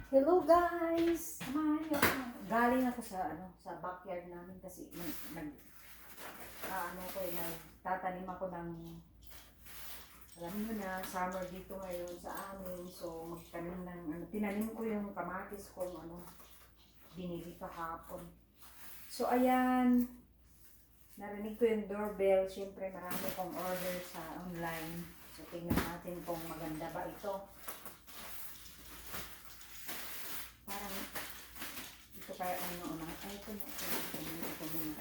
Hello guys! Samahan niyo ako. Galing ako sa backyard namin kasi nagtatanim ako ng, alam mo na, summer dito ngayon sa amin. So magtanim ng tinanim ko yung kamatis ko binili kahapon. So ayan, narinig ko yung doorbell. Siyempre marami kong order sa online. So tingnan natin kung maganda ba ito. Parang ito kaya una. Ay, ito muna.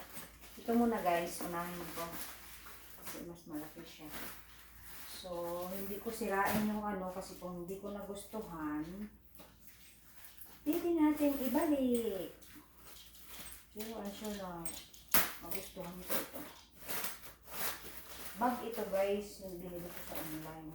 Ito muna guys, unahin ko. Kasi mas malaki siya. So, hindi ko sirain yung kasi kung hindi ko nagustuhan, pwede natin ibalik. Pero I'm sure na magustuhan ko ito. Bag ito guys, yung binili ko sa online.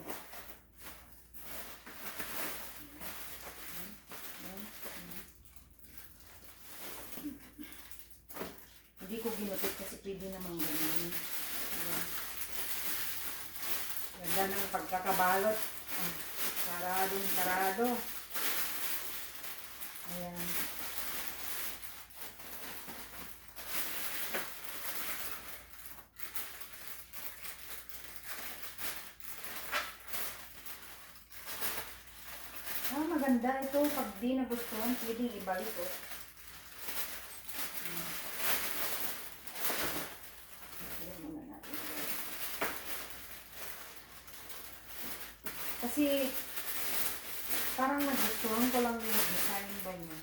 Hindi ko ginupit kasi pwede namang ganun. Ganda ng pagkakabalot. Sarado. Ayan. Maganda ito. Pag di nagustuhan, pwedeng ibalik ito. Kasi parang nagustuhan ko lang yung design ba niya.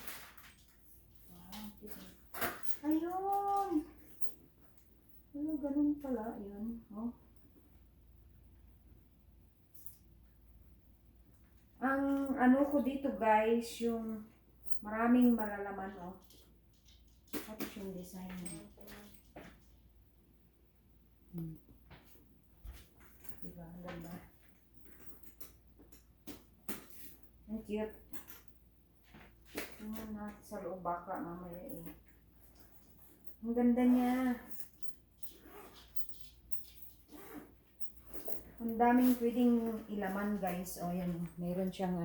Ayun! Ano, ganun pala yun. Oh. Ang ko dito guys, yung maraming malalaman, oh. Tapos yung design niya. Diba? Ang ganda. Ang cute. Tingnan natin sa loob baka mamaya eh. Ang ganda niya. Ang daming pwedeng ilaman guys. O yan. Meron siyang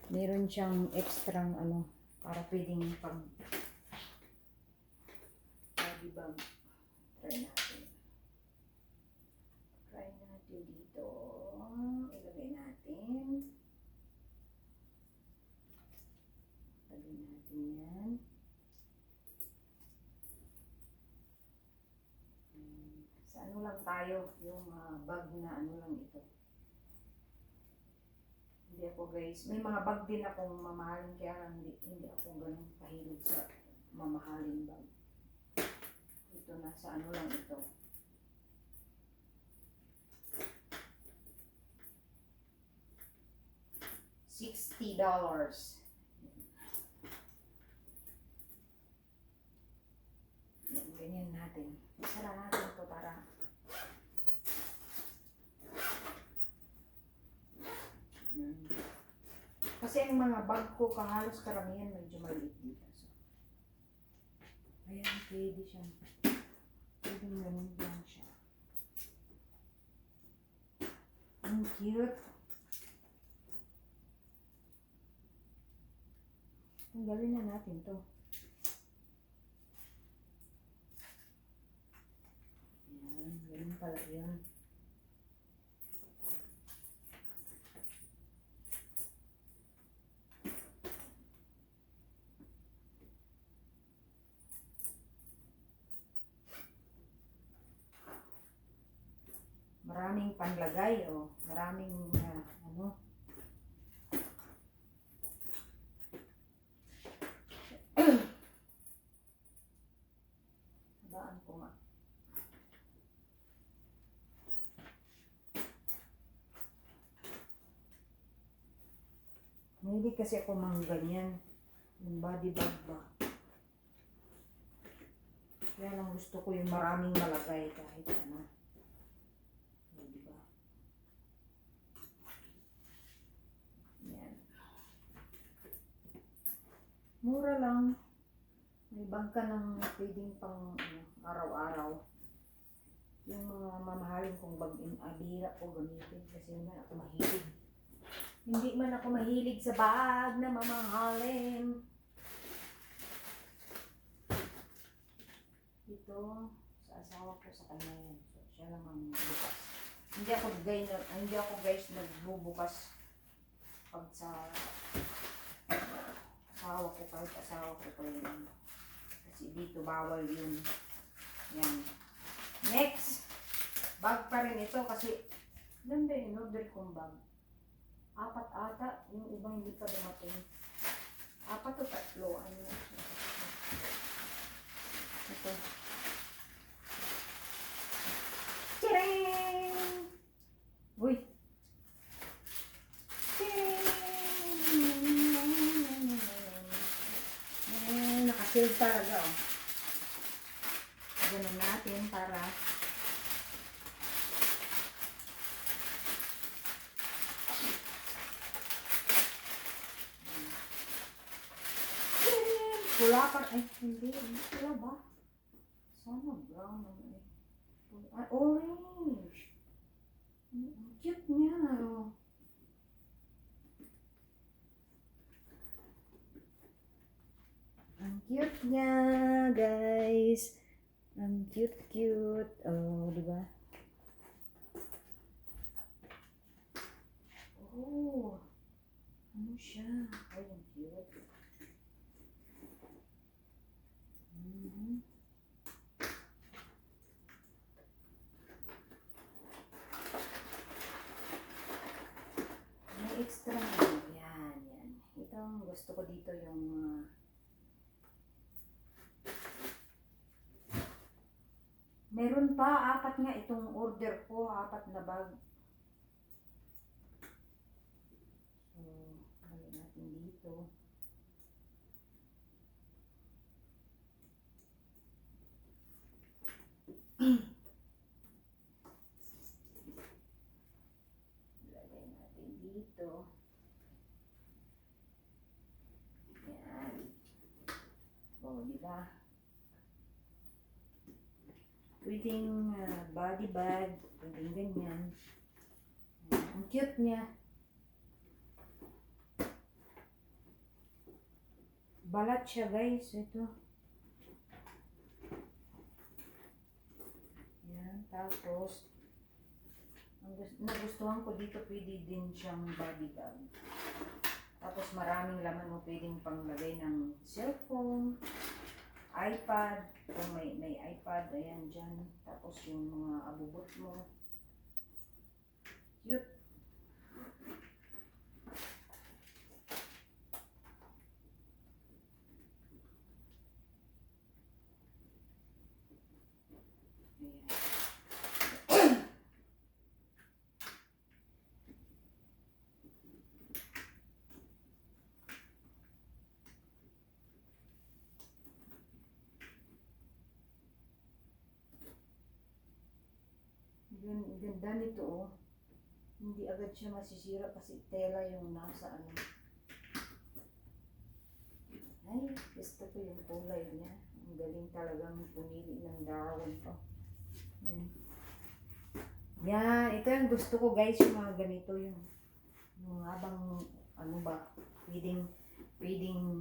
meron siyang extrang para pwedeng pag bag. Try natin. Try natin dito. Ilagay natin. Lagyan natin yan. Sa lang tayo, yung bag na lang ito. Hindi ako guys, may mga bag din akong mamahalin kaya hindi ako ganun kahilig sa mamahalin bag. Ito na sa lang ito. $60. Ganyan natin. Isara natin ito para kasi ang mga bag ko halos karamihan medyo maliit dito. So, ayan, pwede siya. Pwede ganun lang siya. Ang cute. Tanggalin na natin to. Ayan, ganun pala yun. Maraming panlagay, oh. Maraming Habaan ko nga. Hindi kasi ako mang ganyan. Yung body bag ba. Kaya lang gusto ko yung maraming malagay kahit ano. Diba? Yan. Mura lang. May bag ka ng pwedeng pang araw-araw. Yung mga mamahalin kong bag bihira ko gamitin kasi naman ako mahilig. Hindi man ako mahilig sa bag na mamahalin. Ito, sa asawa ko sa kanya yan. So, siya lang ang bukas. Hindi ako guys nagbubukas pag sa asawa ko, kahit asawa ko pa yun. Kasi dito bawal yun. Yan. Next, bag pa rin ito kasi ganda yung order kong bag. 4 ata, yung ibang hindi pa dumating. 4 o 3, ano. Ito. Tcharing! Uy! Naka-save talaga, oh. Ganun natin para pula pa. Ay, hindi. Pula ba? Sana brown naman eh. Ay, orange. Ang cute niya. Ang cute niya, guys. Ang cute. Oh, di ba? Oh. Ano siya? Ay, ang cute. May extra na. Yan. Ito ang gusto ko dito yung meron pa, 4 nga itong order ko, 4 na bag. So, balik natin dito. Lagay natin dito. Yan. O, diba? Pwedeng body bag, pwedeng ganyan. Ang cute niya. Balat siya, guys. Ito. Yan. Tapos, nagustuhan ko dito, pwede din siyang body bag. Tapos maraming laman mo pwedeng panglagay ng cellphone, iPad, kung may iPad, ayan dyan. Tapos yung mga abubot mo. Cute. Yun, ganda nito, oh. Hindi agad siya masisira kasi tela yung nasa ano. Ay, gusto ko yung kulay niya. Ang galing talagang pumili ng darawan to. Yan. Yan, ito yung gusto ko, guys, yung mga ganito yung habang ano ba, pwedeng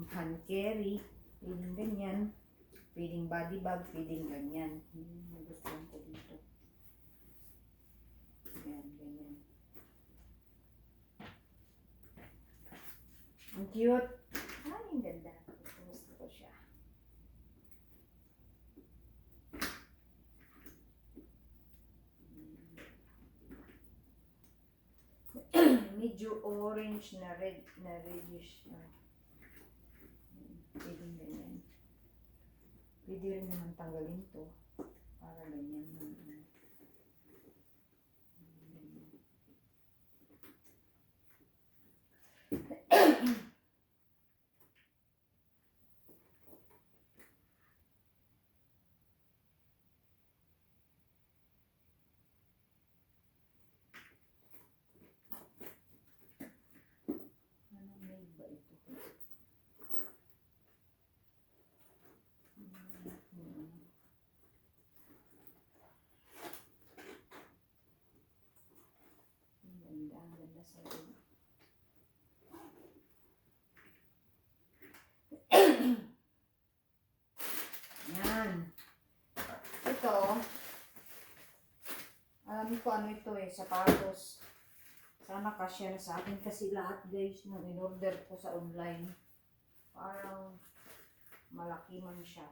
hand carry, pwedeng ganyan, pwedeng body bag, pwedeng ganyan. Yung gusto ko dito. Ganyan. Ang cute. Ay, ang ganda. Gusto ko siya. Medyo orange na red, na reddish. Pwedeng ganyan. Pwede rin naman tanggalin to. Para ganyan. Anong made ba ito? Ang ganda sa loob. ko ano ito eh, sapatos. Sana kasya na sa akin kasi lahat guys nung in-order ko sa online. Parang malaki man siya.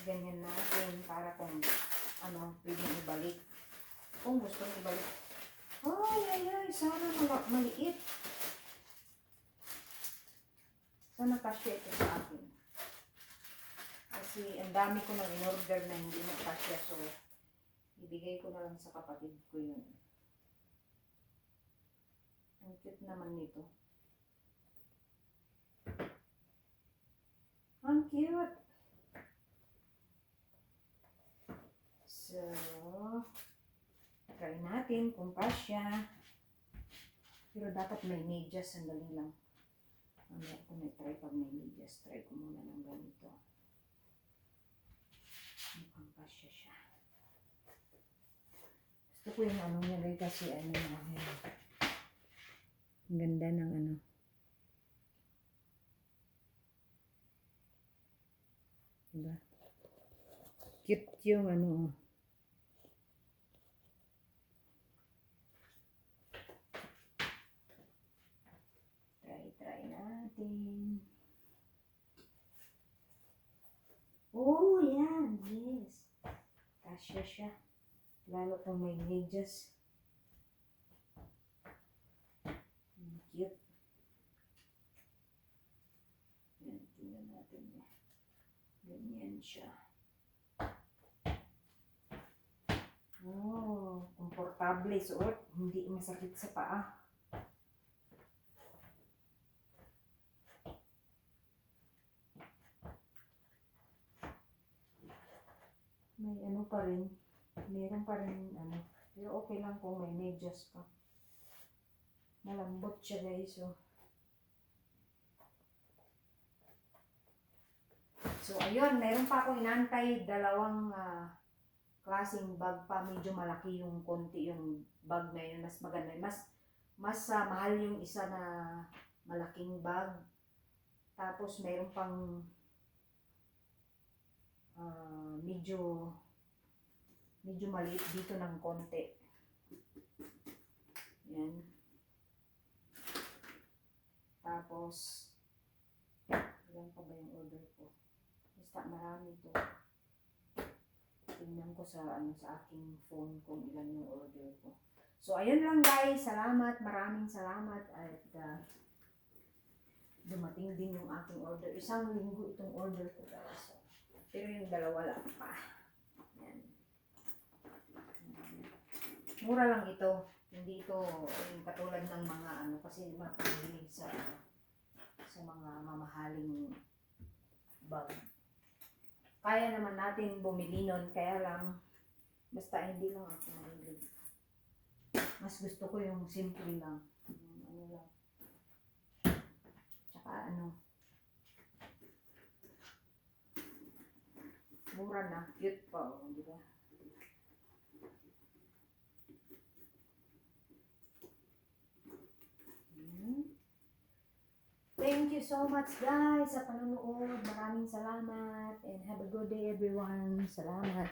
Ganyan natin para kung ano, pwedeng ibalik. Kung gusto nyo ibalik. Ay, sana maliit. Sana kasya ito sa akin. Kasi ang dami ko nang in-order na hindi na kasya. So, ibigay ko na lang sa kapatid ko yun. Ang cute naman nito. Ang cute! So, try natin kung kasya. Pero dapat may medyas. Sandali lang. Mamaya ko na-try pag may medyas. Try ko muna ng ganito. Mukhang kasya siya. Gusto ko yung ano niya guys kasi ano na. Ang ganda ng ano. Diba? Cute yung ano. Try natin. Oh, yan. Yes. Kasya siya. Lalo kung may medyas. Cute. Yan, tingnan natin niya. Ganyan siya. Oh, komportable suot. Hindi masakit sa paa. May ano pa rin. Meron pa rin ano. Pero okay lang kung may medyas pa. Malambot siya guys. So ayun, meron pa akong inantay. Dalawang klaseng bag pa. Medyo malaki yung konti yung bag na yun. Mas maganda. Mas mahal yung isa na malaking bag. Tapos meron pang medyo maliit dito ng konti. Yan. Tapos, ilan pa ba yung order ko? Basta marami to. Tingnan ko sa aking phone kung ilan yung order ko. So, ayun lang guys. Salamat. Maraming salamat. At dumating din yung aking order. Isang linggo itong order ko guys. Pero yung dalawa lang pa. Yan. Mura lang ito. Hindi ito yung katulad ng mga ano. Kasi mapahilig sa mga mamahaling bag. Kaya naman natin bumili nun. Kaya lang, basta hindi lang ako mahilig. Mas gusto ko yung simple lang. Yung ano lang. Tsaka ano. Mura na. Cute pa. Di ba? Thank you so much guys sa panonood. Maraming salamat and have a good day everyone. Salamat.